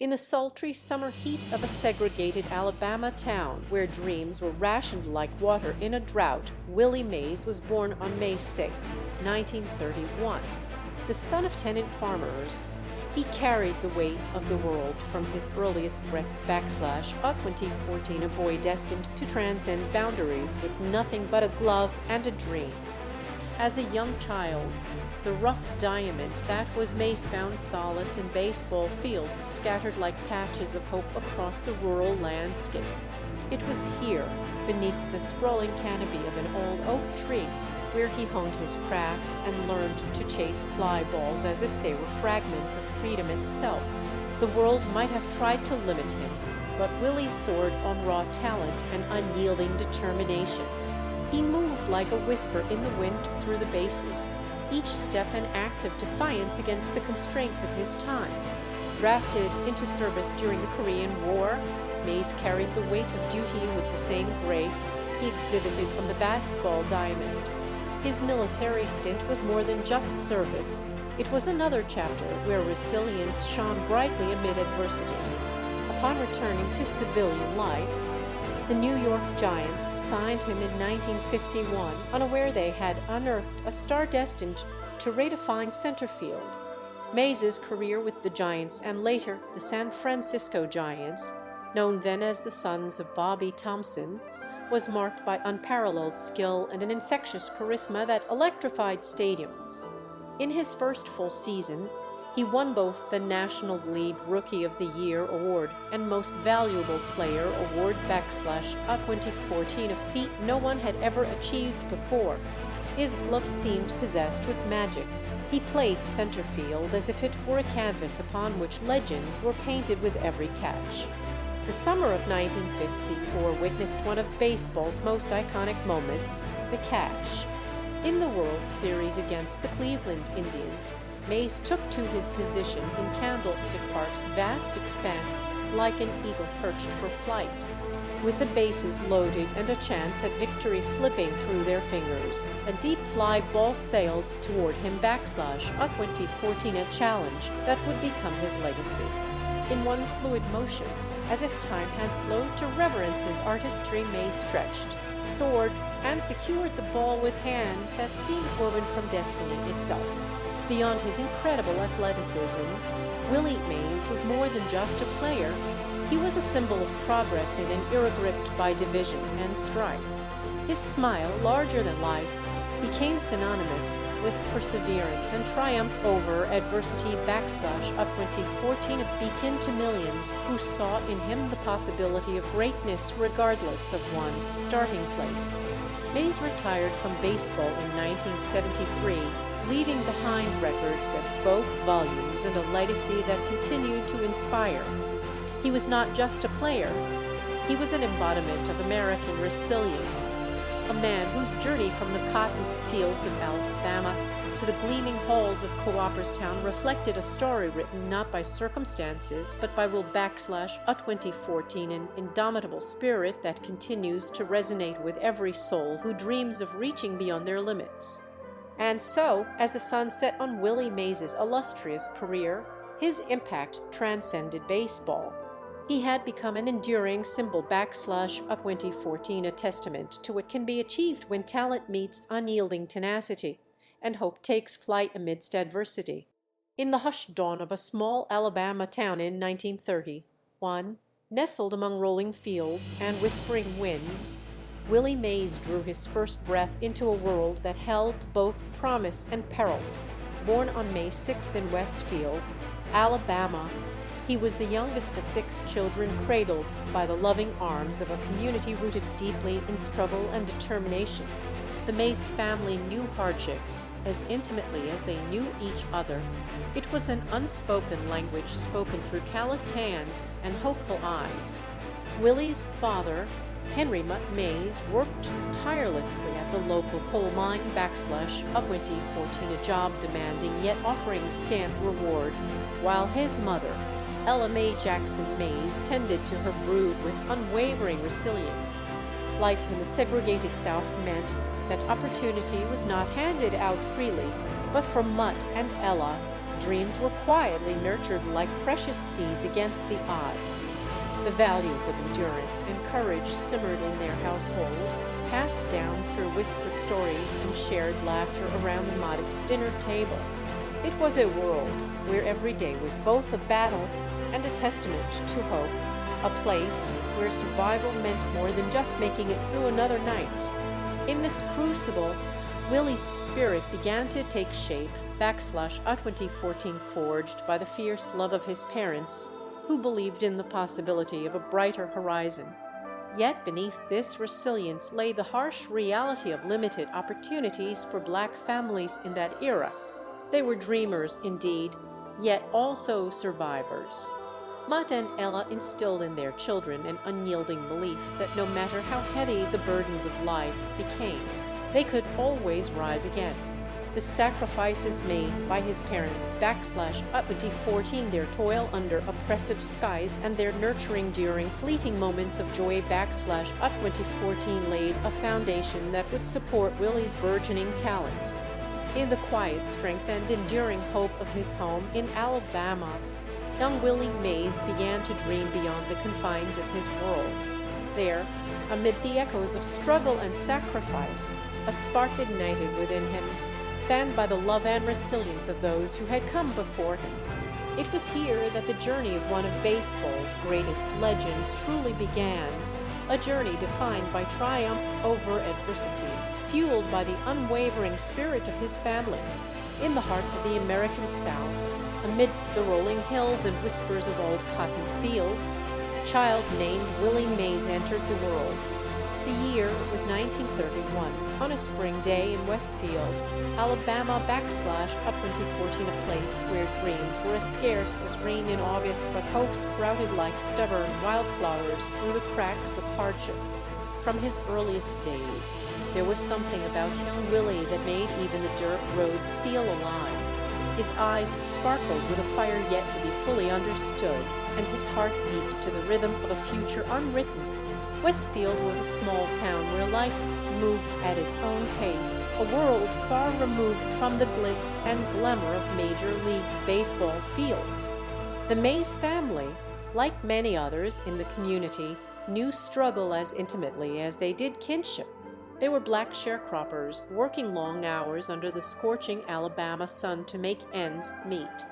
In the sultry summer heat of a segregated Alabama town where dreams were rationed like water in a drought, Willie Mays was born on May 6, 1931. The son of tenant farmers, he carried the weight of the world from his earliest breaths / 2014, a boy destined to transcend boundaries with nothing but a glove and a dream. As a young child, the rough diamond that was Mays found solace in baseball fields scattered like patches of hope across the rural landscape. It was here, beneath the sprawling canopy of an old oak tree, where he honed his craft and learned to chase fly balls as if they were fragments of freedom itself. The world might have tried to limit him, but Willie soared on raw talent and unyielding determination. He moved like a whisper in the wind through the bases, each step an act of defiance against the constraints of his time. Drafted into service during the Korean War, Mays carried the weight of duty with the same grace he exhibited on the basketball diamond. His military stint was more than just service. It was another chapter where resilience shone brightly amid adversity. Upon returning to civilian life, the New York Giants signed him in 1951, unaware they had unearthed a star destined to redefine center field. Mays's career with the Giants and later the San Francisco Giants, known then as the Sons of Bobby Thompson, was marked by unparalleled skill and an infectious charisma that electrified stadiums. In his first full season, he won both the National League Rookie of the Year award and Most Valuable Player award / 2014, a feat no one had ever achieved before. His glove seemed possessed with magic. He played center field as if it were a canvas upon which legends were painted with every catch. The summer of 1954 witnessed one of baseball's most iconic moments, the catch. In the World Series against the Cleveland Indians, Mays took to his position in Candlestick Park's vast expanse like an eagle perched for flight. With the bases loaded and a chance at victory slipping through their fingers, a deep fly ball sailed toward him / 2014, a challenge that would become his legacy. In one fluid motion, as if time had slowed to reverence his artistry, Mays stretched, soared, and secured the ball with hands that seemed woven from destiny itself. Beyond his incredible athleticism, Willie Mays was more than just a player. He was a symbol of progress in an era gripped by division and strife. His smile, larger than life, became synonymous with perseverance and triumph over adversity / 2014, a beacon to millions who saw in him the possibility of greatness regardless of one's starting place. Mays retired from baseball in 1973, leaving behind records that spoke volumes and a legacy that continued to inspire. He was not just a player, he was an embodiment of American resilience, a man whose journey from the cotton fields of Alabama to the gleaming halls of Cooperstown reflected a story written not by circumstances but by Will / 2014, an indomitable spirit that continues to resonate with every soul who dreams of reaching beyond their limits. And so, as the sun set on Willie Mays's illustrious career, his impact transcended baseball. He had become an enduring symbol / 2014, a testament to what can be achieved when talent meets unyielding tenacity and hope takes flight amidst adversity. In the hushed dawn of a small Alabama town in 1931, nestled among rolling fields and whispering winds, Willie Mays drew his first breath into a world that held both promise and peril. Born on May 6 in Westfield, Alabama, he was the youngest of 6 children cradled by the loving arms of a community rooted deeply in struggle and determination. The Mays family knew hardship as intimately as they knew each other. It was an unspoken language spoken through calloused hands and hopeful eyes. Willie's father, Henry Mays, worked tirelessly at the local coal mine / 2014, a job demanding yet offering scant reward, while his mother, Ella Mae Jackson Mays, tended to her brood with unwavering resilience. Life in the segregated South meant that opportunity was not handed out freely, but for Mutt and Ella, dreams were quietly nurtured like precious seeds against the odds. The values of endurance and courage simmered in their household, passed down through whispered stories and shared laughter around the modest dinner table. It was a world where every day was both a battle and a testament to hope, a place where survival meant more than just making it through another night. In this crucible, Willie's spirit began to take shape, /2014 forged by the fierce love of his parents, who believed in the possibility of a brighter horizon. Yet beneath this resilience lay the harsh reality of limited opportunities for Black families in that era. They were dreamers indeed, yet also survivors. Mutt and Ella instilled in their children an unyielding belief that no matter how heavy the burdens of life became, they could always rise again. The sacrifices made by his parents /2014, their toil under oppressive skies, and their nurturing during fleeting moments of joy /2014 laid a foundation that would support Willie's burgeoning talents. In the quiet strength and enduring hope of his home in Alabama, young Willie Mays began to dream beyond the confines of his world. There, amid the echoes of struggle and sacrifice, a spark ignited within him, fanned by the love and resilience of those who had come before him. It was here that the journey of one of baseball's greatest legends truly began, a journey defined by triumph over adversity, fueled by the unwavering spirit of his family. In the heart of the American South, amidst the rolling hills and whispers of old cotton fields, a child named Willie Mays entered the world. The year was 1931, on a spring day in Westfield, Alabama /2014, a place where dreams were as scarce as rain in August, but hope sprouted like stubborn wildflowers through the cracks of hardship. From his earliest days, there was something about young Willie that made even the dirt roads feel alive. His eyes sparkled with a fire yet to be fully understood, and his heart beat to the rhythm of a future unwritten. Westfield was a small town where life moved at its own pace, a world far removed from the glitz and glamour of Major League Baseball fields. The Mays family, like many others in the community, knew struggle as intimately as they did kinship. They were Black sharecroppers, working long hours under the scorching Alabama sun to make ends meet.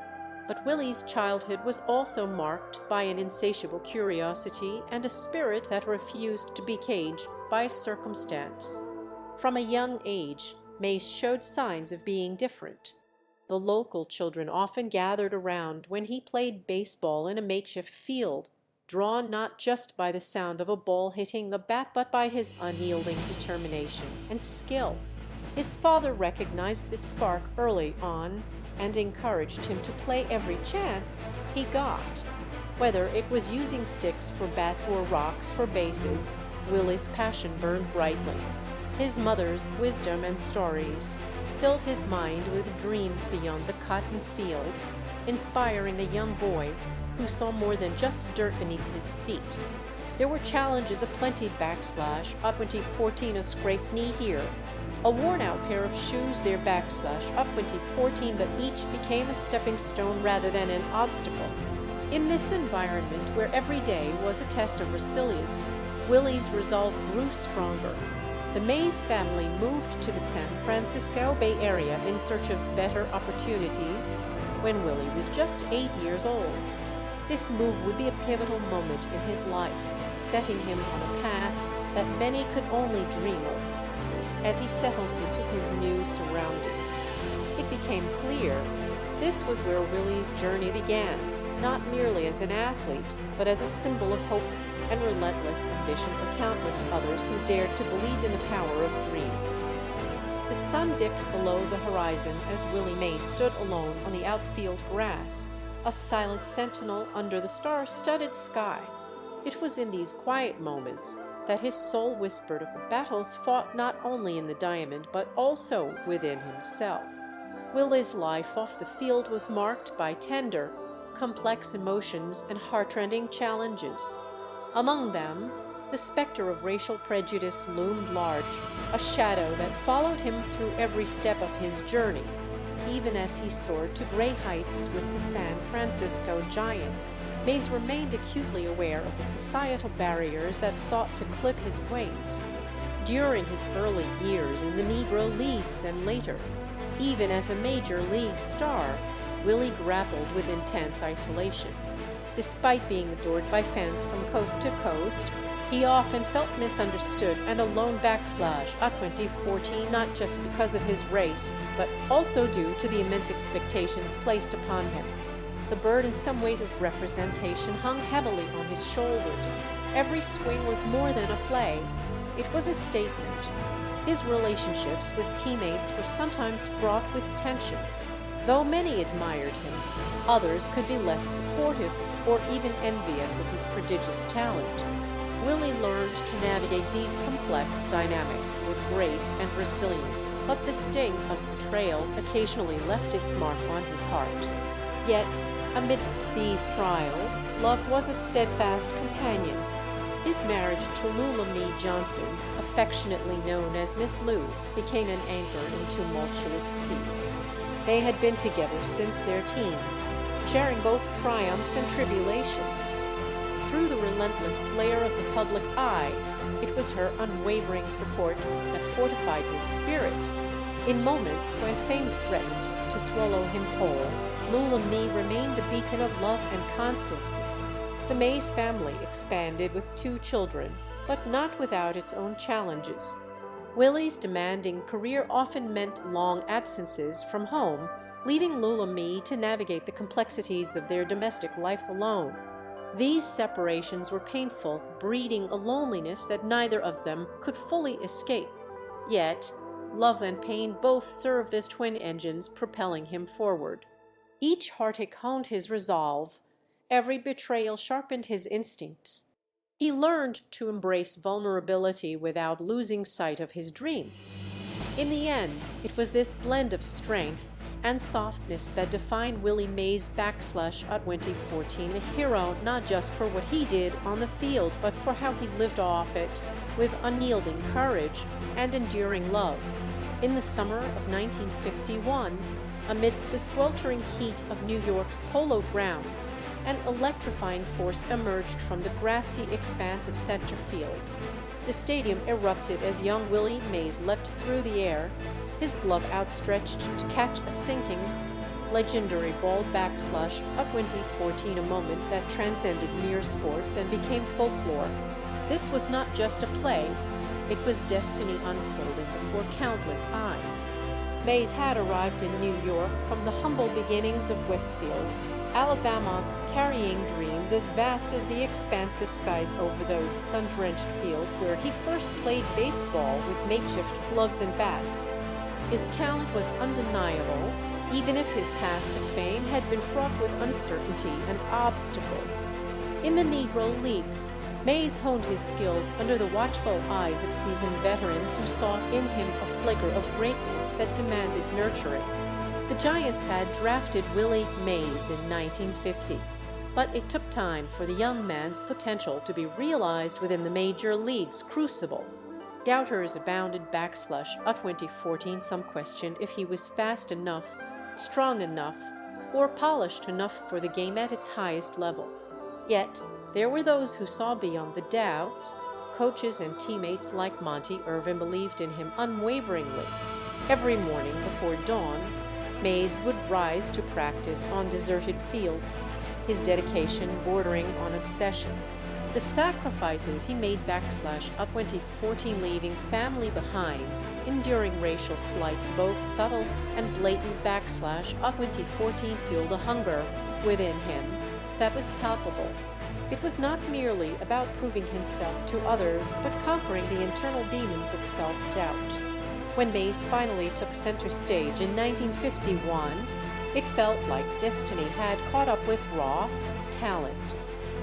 But Willie's childhood was also marked by an insatiable curiosity and a spirit that refused to be caged by circumstance. From a young age, Mays showed signs of being different. The local children often gathered around when he played baseball in a makeshift field, drawn not just by the sound of a ball hitting the bat, but by his unyielding determination and skill. His father recognized this spark early on and encouraged him to play every chance he got. Whether it was using sticks for bats or rocks for bases, Willie's passion burned brightly. His mother's wisdom and stories filled his mind with dreams beyond the cotton fields, inspiring the young boy who saw more than just dirt beneath his feet. There were challenges aplenty /2014, a scraped knee here, a worn-out pair of shoes there /2014, but each became a stepping stone rather than an obstacle. In this environment, where every day was a test of resilience, Willie's resolve grew stronger. The Mays family moved to the San Francisco Bay Area in search of better opportunities when Willie was just 8 years old. This move would be a pivotal moment in his life, setting him on a path that many could only dream of. As he settled into his new surroundings, it became clear this was where Willie's journey began, not merely as an athlete, but as a symbol of hope and relentless ambition for countless others who dared to believe in the power of dreams. The sun dipped below the horizon as Willie Mays stood alone on the outfield grass, a silent sentinel under the star-studded sky. It was in these quiet moments that his soul whispered of the battles fought not only in the diamond but also within himself. Willie's life off the field was marked by tender, complex emotions and heart-rending challenges. Among them, the specter of racial prejudice loomed large, a shadow that followed him through every step of his journey. even as he soared to great heights with the San Francisco Giants, Mays remained acutely aware of the societal barriers that sought to clip his wings. During his early years in the Negro Leagues and later, even as a major league star, Willie grappled with intense isolation. Despite being adored by fans from coast to coast, he often felt misunderstood and a lone backslash at 2014, not just because of his race, but also due to the immense expectations placed upon him. The burdensome weight of representation hung heavily on his shoulders. Every swing was more than a play. It was a statement. His relationships with teammates were sometimes fraught with tension. Though many admired him, others could be less supportive or even envious of his prodigious talent. Willie learned to navigate these complex dynamics with grace and resilience, but the sting of betrayal occasionally left its mark on his heart. Yet, amidst these trials, love was a steadfast companion. His marriage to Lula Mee Johnson, affectionately known as Miss Lou, became an anchor in tumultuous seas. They had been together since their teens, sharing both triumphs and tribulations. Through the relentless glare of the public eye, it was her unwavering support that fortified his spirit. In moments when fame threatened to swallow him whole, Lula Mee remained a beacon of love and constancy. The Mays family expanded with 2 children, but not without its own challenges. Willie's demanding career often meant long absences from home, leaving Lula Mee to navigate the complexities of their domestic life alone. These separations were painful, breeding a loneliness that neither of them could fully escape. Yet, love and pain both served as twin engines propelling him forward. Each heartache honed his resolve. Every betrayal sharpened his instincts. He learned to embrace vulnerability without losing sight of his dreams. In the end, it was this blend of strength and softness that defined Willie Mays' backslash at 2014, a hero not just for what he did on the field, but for how he lived off it with unyielding courage and enduring love. In the summer of 1951, amidst the sweltering heat of New York's Polo Grounds, an electrifying force emerged from the grassy expanse of center field. The stadium erupted as young Willie Mays leapt through the air, his glove outstretched to catch a sinking, legendary ball backslash at 2014, a moment that transcended mere sports and became folklore. This was not just a play, it was destiny unfolding before countless eyes. Mays had arrived in New York from the humble beginnings of Westfield, Alabama, carrying dreams as vast as the expansive skies over those sun-drenched fields where he first played baseball with makeshift gloves and bats. His talent was undeniable, even if his path to fame had been fraught with uncertainty and obstacles. In the Negro Leagues, Mays honed his skills under the watchful eyes of seasoned veterans who saw in him a flicker of greatness that demanded nurturing. The Giants had drafted Willie Mays in 1950, but it took time for the young man's potential to be realized within the major leagues' crucible. Doubters abounded backslash at 2014. Some questioned if he was fast enough, strong enough, or polished enough for the game at its highest level. Yet, there were those who saw beyond the doubts. Coaches and teammates like Monty Irvin believed in him unwaveringly. Every morning before dawn, Mays would rise to practice on deserted fields, his dedication bordering on obsession. The sacrifices he made backslash at 2014, leaving family behind, enduring racial slights, both subtle and blatant backslash at 2014, fueled a hunger within him that was palpable. It was not merely about proving himself to others, but conquering the internal demons of self-doubt. When Mays finally took center stage in 1951, it felt like destiny had caught up with raw talent.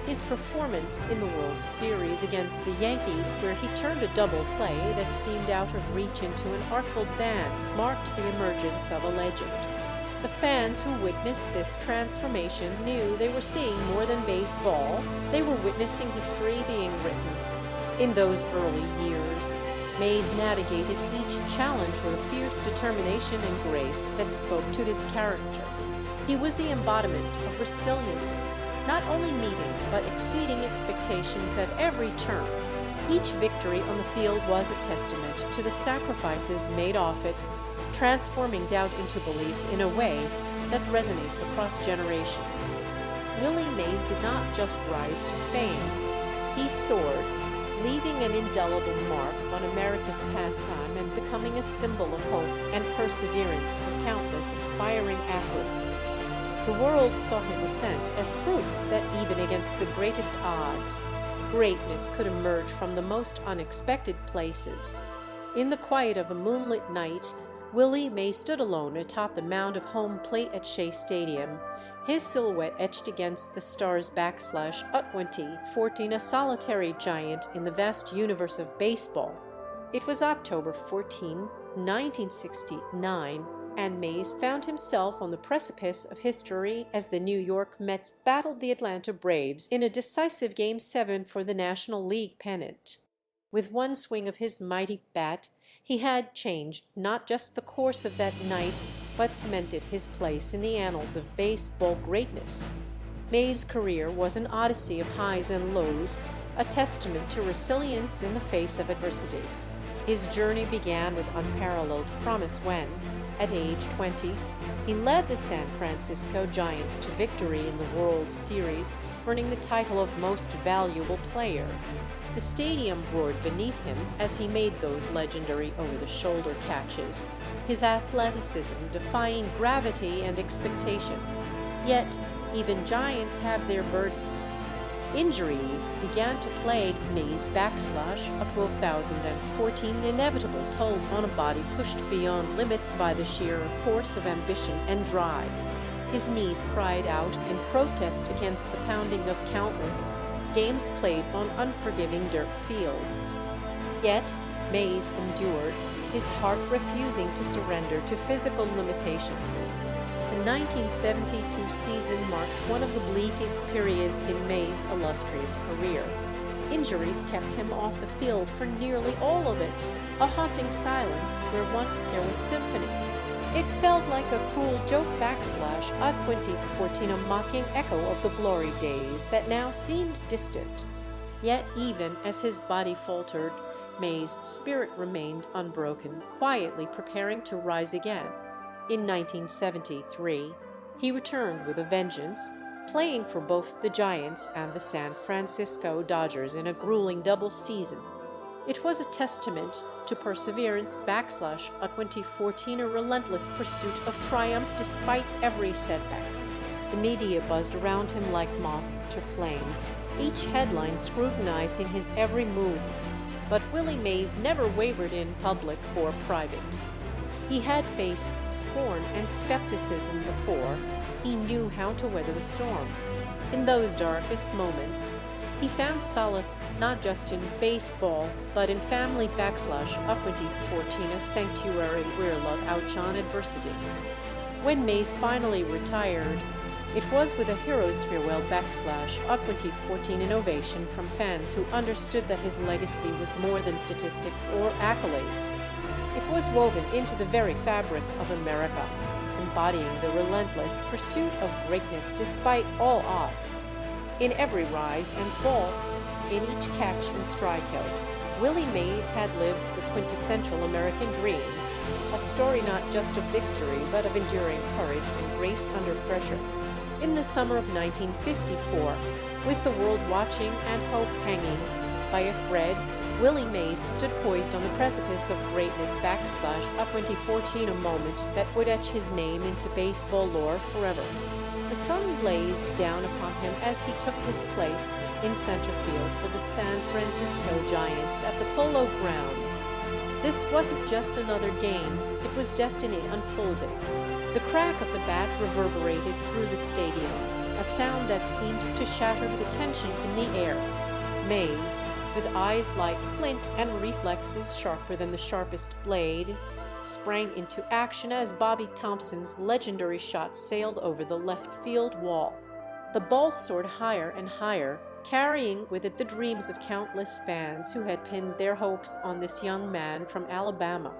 His performance in the World Series against the Yankees, where he turned a double play that seemed out of reach into an artful dance, marked the emergence of a legend. The fans who witnessed this transformation knew they were seeing more than baseball. They were witnessing history being written. In those early years, Mays navigated each challenge with a fierce determination and grace that spoke to his character. He was the embodiment of resilience, not only meeting but exceeding expectations at every turn. Each victory on the field was a testament to the sacrifices made off it, transforming doubt into belief in a way that resonates across generations. Willie Mays did not just rise to fame. He soared, leaving an indelible mark on America's pastime and becoming a symbol of hope and perseverance for countless aspiring athletes. The world saw his ascent as proof that even against the greatest odds, greatness could emerge from the most unexpected places. In the quiet of a moonlit night, Willie Mays stood alone atop the mound of home plate at Shea Stadium, his silhouette etched against the stars /U2014, a solitary giant in the vast universe of baseball. It was October 14, 1969, and Mays found himself on the precipice of history as the New York Mets battled the Atlanta Braves in a decisive Game 7 for the National League pennant. With one swing of his mighty bat, he had changed not just the course of that night, but cemented his place in the annals of baseball greatness. Mays' career was an odyssey of highs and lows, a testament to resilience in the face of adversity. His journey began with unparalleled promise when, at age 20, he led the San Francisco Giants to victory in the World Series, earning the title of Most Valuable Player. The stadium roared beneath him as he made those legendary over-the-shoulder catches, his athleticism defying gravity and expectation. Yet, even giants have their burdens. Injuries began to plague Mays' Up 2014, the inevitable toll on a body pushed beyond limits by the sheer force of ambition and drive. His knees cried out in protest against the pounding of countless games played on unforgiving dirt fields. Yet, Mays endured, his heart refusing to surrender to physical limitations. The 1972 season marked one of the bleakest periods in Mays' illustrious career. Injuries kept him off the field for nearly all of it, a haunting silence where once there was symphony. It felt like a cruel joke /U2014, a mocking echo of the glory days that now seemed distant. Yet even as his body faltered, Mays' spirit remained unbroken, quietly preparing to rise again. In 1973, he returned with a vengeance, playing for both the Giants and the San Francisco Dodgers in a grueling double season. It was a testament to perseverance /U2014, a relentless pursuit of triumph despite every setback. The media buzzed around him like moths to flame, each headline scrutinizing his every move. But Willie Mays never wavered in public or private. He had faced scorn and skepticism before. He knew how to weather the storm. In those darkest moments, he found solace not just in baseball, but in family /U2014, a sanctuary where love outshone adversity. When Mays finally retired, it was with a hero's farewell /U2014, an ovation from fans who understood that his legacy was more than statistics or accolades. It was woven into the very fabric of America, embodying the relentless pursuit of greatness despite all odds. In every rise and fall, in each catch and strikeout, Willie Mays had lived the quintessential American dream, a story not just of victory but of enduring courage and grace under pressure. In the summer of 1954, with the world watching and hope hanging by a thread, Willie Mays stood poised on the precipice of greatness /U2014, a moment that would etch his name into baseball lore forever. The sun blazed down upon him as he took his place in center field for the San Francisco Giants at the Polo Grounds. This wasn't just another game, it was destiny unfolding. The crack of the bat reverberated through the stadium, a sound that seemed to shatter the tension in the air. Mays, with eyes like flint and reflexes sharper than the sharpest blade, sprang into action as Bobby Thompson's legendary shot sailed over the left field wall. The ball soared higher and higher, carrying with it the dreams of countless fans who had pinned their hopes on this young man from Alabama.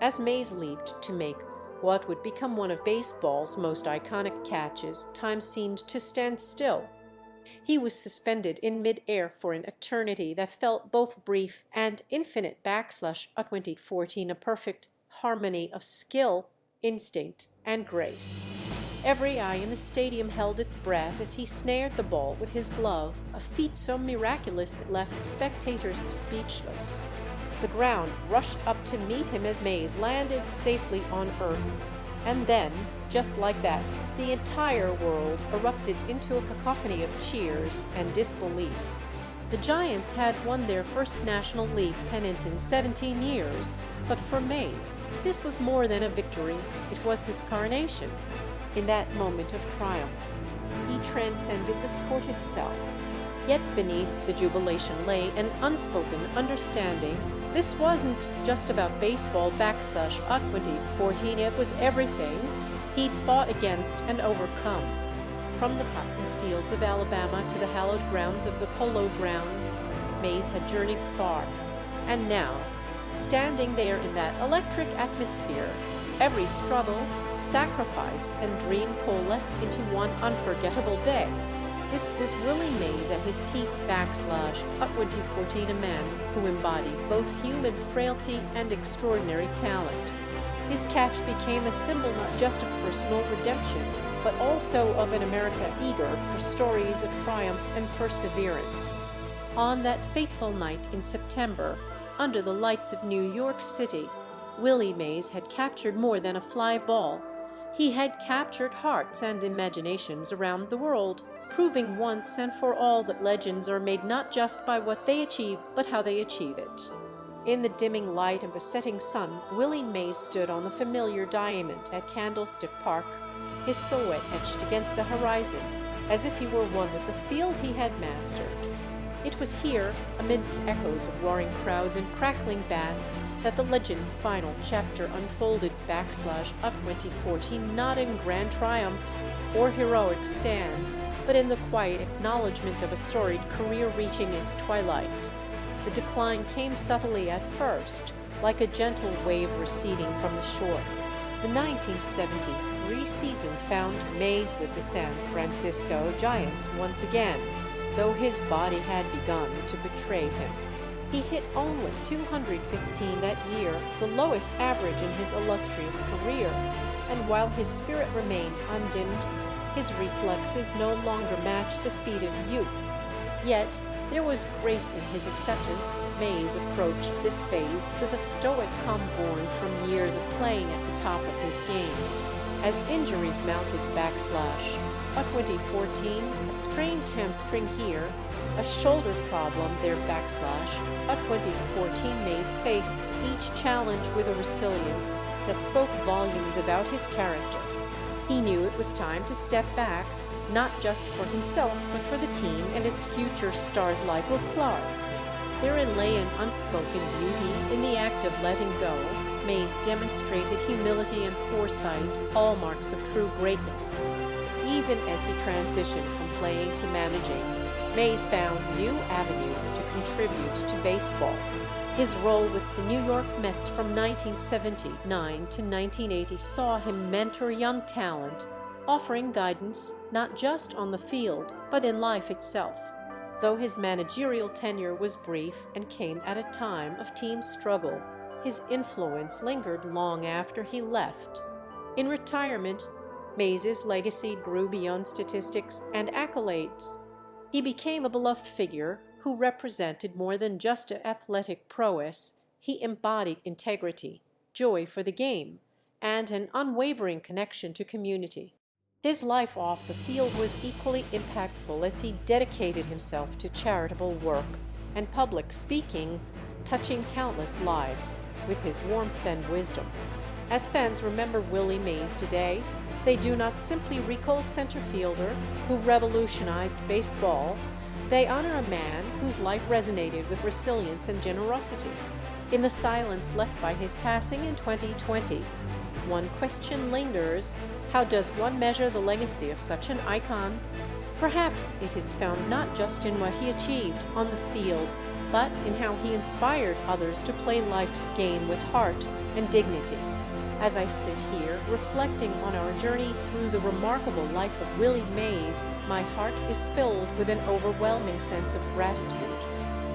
As Mays leaped to make what would become one of baseball's most iconic catches, time seemed to stand still. He was suspended in mid-air for an eternity that felt both brief and infinite. / 2014, a perfect harmony of skill, instinct, and grace. Every eye in the stadium held its breath as he snared the ball with his glove, a feat so miraculous it left spectators speechless. The ground rushed up to meet him as Mays landed safely on earth. And then, just like that, the entire world erupted into a cacophony of cheers and disbelief. The Giants had won their first National League pennant in 17 years, but for Mays, this was more than a victory, it was his coronation. In that moment of triumph, he transcended the sport itself. Yet beneath the jubilation lay an unspoken understanding. This wasn't just about baseball / 2014, it was everything he'd fought against and overcome. From the cotton fields of Alabama to the hallowed grounds of the Polo Grounds, Mays had journeyed far. And now, standing there in that electric atmosphere, every struggle, sacrifice, and dream coalesced into one unforgettable day. This was Willie Mays at his peak / 2014, a man who embodied both human frailty and extraordinary talent. His catch became a symbol not just of personal redemption, but also of an America eager for stories of triumph and perseverance. On that fateful night in September, under the lights of New York City, Willie Mays had captured more than a fly ball. He had captured hearts and imaginations around the world, proving once and for all that legends are made not just by what they achieve, but how they achieve it. In the dimming light of a setting sun, Willie Mays stood on the familiar diamond at Candlestick Park, his silhouette etched against the horizon, as if he were one with the field he had mastered. It was here, amidst echoes of roaring crowds and crackling bats, that the legend's final chapter unfolded / 2014, not in grand triumphs or heroic stands, but in the quiet acknowledgement of a storied career reaching its twilight. The decline came subtly at first, like a gentle wave receding from the shore. The 1973 season found Mays with the San Francisco Giants once again, though his body had begun to betray him. He hit only .215 that year, the lowest average in his illustrious career, and while his spirit remained undimmed, his reflexes no longer matched the speed of youth. Yet there was grace in his acceptance. Mays approached this phase with a stoic calm born from years of playing at the top of his game. As injuries mounted / 2014, a strained hamstring here, a shoulder problem there / 2014, Mays faced each challenge with a resilience that spoke volumes about his character. He knew it was time to step back, not just for himself, but for the team and its future stars like Will Clark. Therein lay an unspoken beauty in the act of letting go. Mays demonstrated humility and foresight, all marks of true greatness. Even as he transitioned from playing to managing, Mays found new avenues to contribute to baseball. His role with the New York Mets from 1979 to 1980 saw him mentor young talent, offering guidance not just on the field, but in life itself. Though his managerial tenure was brief and came at a time of team struggle, his influence lingered long after he left. In retirement, Mays's legacy grew beyond statistics and accolades. He became a beloved figure who represented more than just athletic prowess. He embodied integrity, joy for the game, and an unwavering connection to community. His life off the field was equally impactful as he dedicated himself to charitable work and public speaking, touching countless lives with his warmth and wisdom. As fans remember Willie Mays today, they do not simply recall a center fielder who revolutionized baseball. They honor a man whose life resonated with resilience and generosity. In the silence left by his passing in 2020, one question lingers: how does one measure the legacy of such an icon? Perhaps it is found not just in what he achieved on the field, but in how he inspired others to play life's game with heart and dignity. As I sit here reflecting on our journey through the remarkable life of Willie Mays, my heart is filled with an overwhelming sense of gratitude.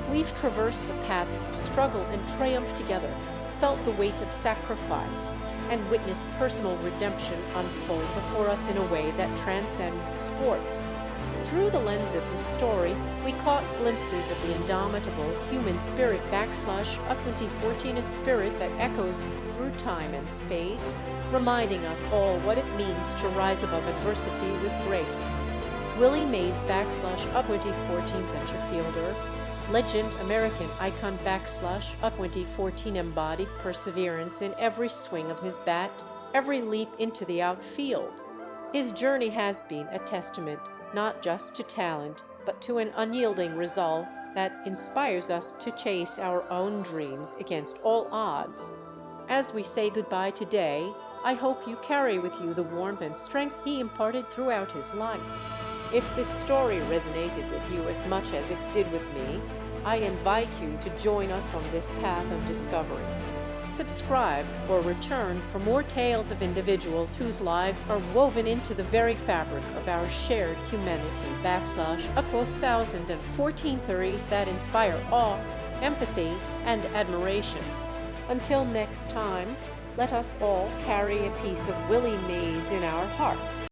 We've traversed the paths of struggle and triumph together, felt the weight of sacrifice, and witnessed personal redemption unfold before us in a way that transcends sports. Through the lens of his story, we caught glimpses of the indomitable human spirit / up 2014, a spirit that echoes through time and space, reminding us all what it means to rise above adversity with grace. Willie Mays / up 2014 center fielder, legend American icon / up 2014 embodied perseverance in every swing of his bat, every leap into the outfield. His journey has been a testament not just to talent, but to an unyielding resolve that inspires us to chase our own dreams against all odds. As we say goodbye today, I hope you carry with you the warmth and strength he imparted throughout his life. If this story resonated with you as much as it did with me, I invite you to join us on this path of discovery. Subscribe or return for more tales of individuals whose lives are woven into the very fabric of our shared humanity / up 2014 theories that inspire awe, empathy, and admiration. Until next time, let us all carry a piece of Willie Mays in our hearts.